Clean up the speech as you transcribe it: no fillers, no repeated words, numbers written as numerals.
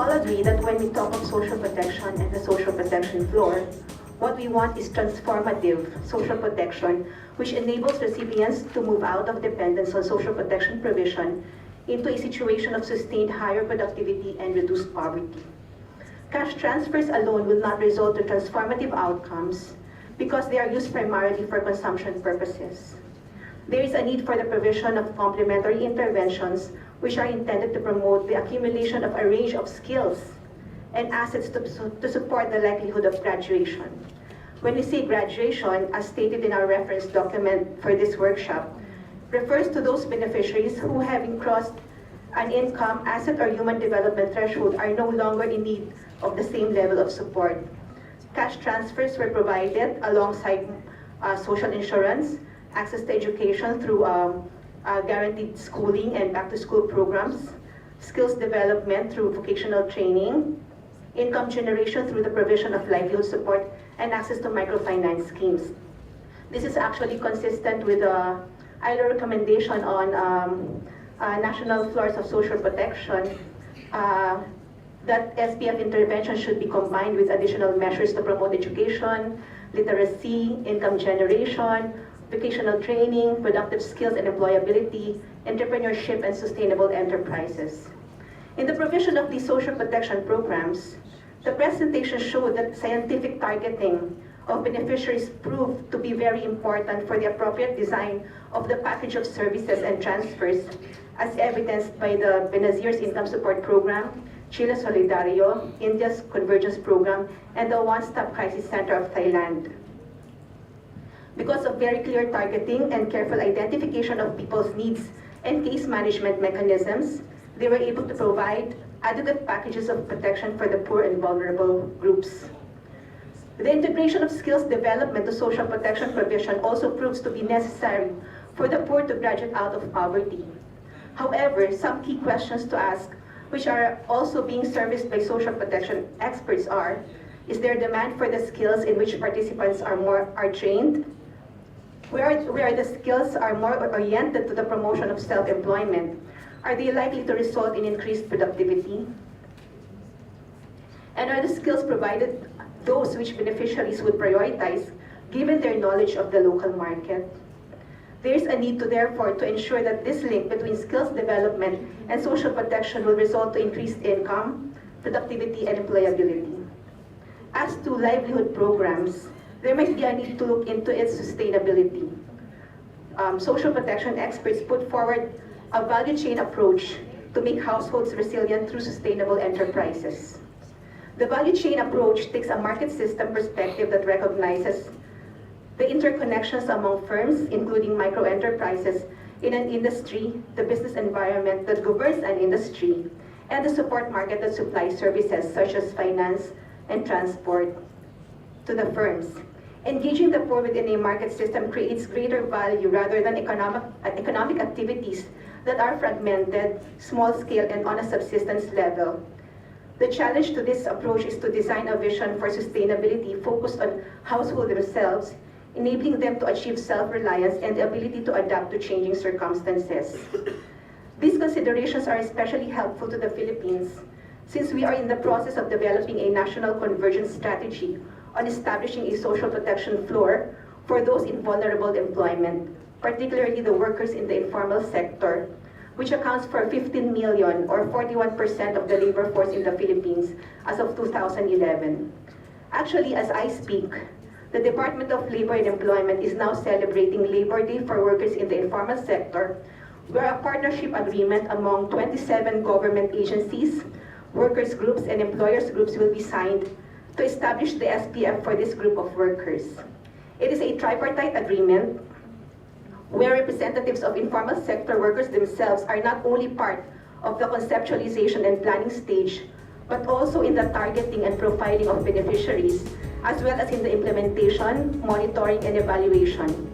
all agree that when we talk of social protection and the social protection floor, what we want is transformative social protection, which enables recipients to move out of dependence on social protection provision into a situation of sustained higher productivity and reduced poverty. Cash transfers alone will not result in transformative outcomes because they are used primarily for consumption purposes. There is a need for the provision of complementary interventions which are intended to promote the accumulation of a range of skills and assets to support the likelihood of graduation. When we say graduation, as stated in our reference document for this workshop, refers to those beneficiaries who, having crossed an income, asset, or human development threshold, are no longer in need of the same level of support. Cash transfers were provided alongside social insurance, access to education through guaranteed schooling and back-to-school programs, skills development through vocational training, income generation through the provision of livelihood support, and access to microfinance schemes. This is actually consistent with the ILO recommendation on national floors of social protection that SPF intervention should be combined with additional measures to promote education, literacy, income generation, vocational training, productive skills and employability, entrepreneurship, and sustainable enterprises. In the provision of these social protection programs, the presentation showed that scientific targeting of beneficiaries proved to be very important for the appropriate design of the package of services and transfers, as evidenced by the Benazir's Income Support Program, Chile Solidario, India's Convergence Program, and the One-Stop Crisis Center of Thailand. Because of very clear targeting and careful identification of people's needs and case management mechanisms, they were able to provide adequate packages of protection for the poor and vulnerable groups. The integration of skills development to social protection provision also proves to be necessary for the poor to graduate out of poverty. However, some key questions to ask, which are also being serviced by social protection experts, are: is there demand for the skills in which participants are trained? Where the skills are more oriented to the promotion of self-employment, are they likely to result in increased productivity? And are the skills provided those which beneficiaries would prioritize given their knowledge of the local market? There is a need to therefore to ensure that this link between skills development and social protection will result to increased income, productivity, and employability. As to livelihood programs, there might be a need to look into its sustainability. Social protection experts put forward a value chain approach to make households resilient through sustainable enterprises. The value chain approach takes a market system perspective that recognizes the interconnections among firms, including micro-enterprises in an industry, the business environment that governs an industry, and the support market that supplies services such as finance and transport to the firms. Engaging the poor within a market system creates greater value rather than economic activities that are fragmented, small-scale, and on a subsistence level. The challenge to this approach is to design a vision for sustainability focused on households themselves, enabling them to achieve self-reliance and the ability to adapt to changing circumstances. These considerations are especially helpful to the Philippines, since we are in the process of developing a national convergence strategy on establishing a social protection floor for those in vulnerable employment, particularly the workers in the informal sector, which accounts for 15 million or 41% of the labor force in the Philippines as of 2011. Actually, as I speak, the Department of Labor and Employment is now celebrating Labor Day for workers in the informal sector, where a partnership agreement among 27 government agencies, workers groups, and employers groups will be signed to establish the SPF for this group of workers. It is a tripartite agreement where representatives of informal sector workers themselves are not only part of the conceptualization and planning stage, but also in the targeting and profiling of beneficiaries, as well as in the implementation, monitoring, and evaluation.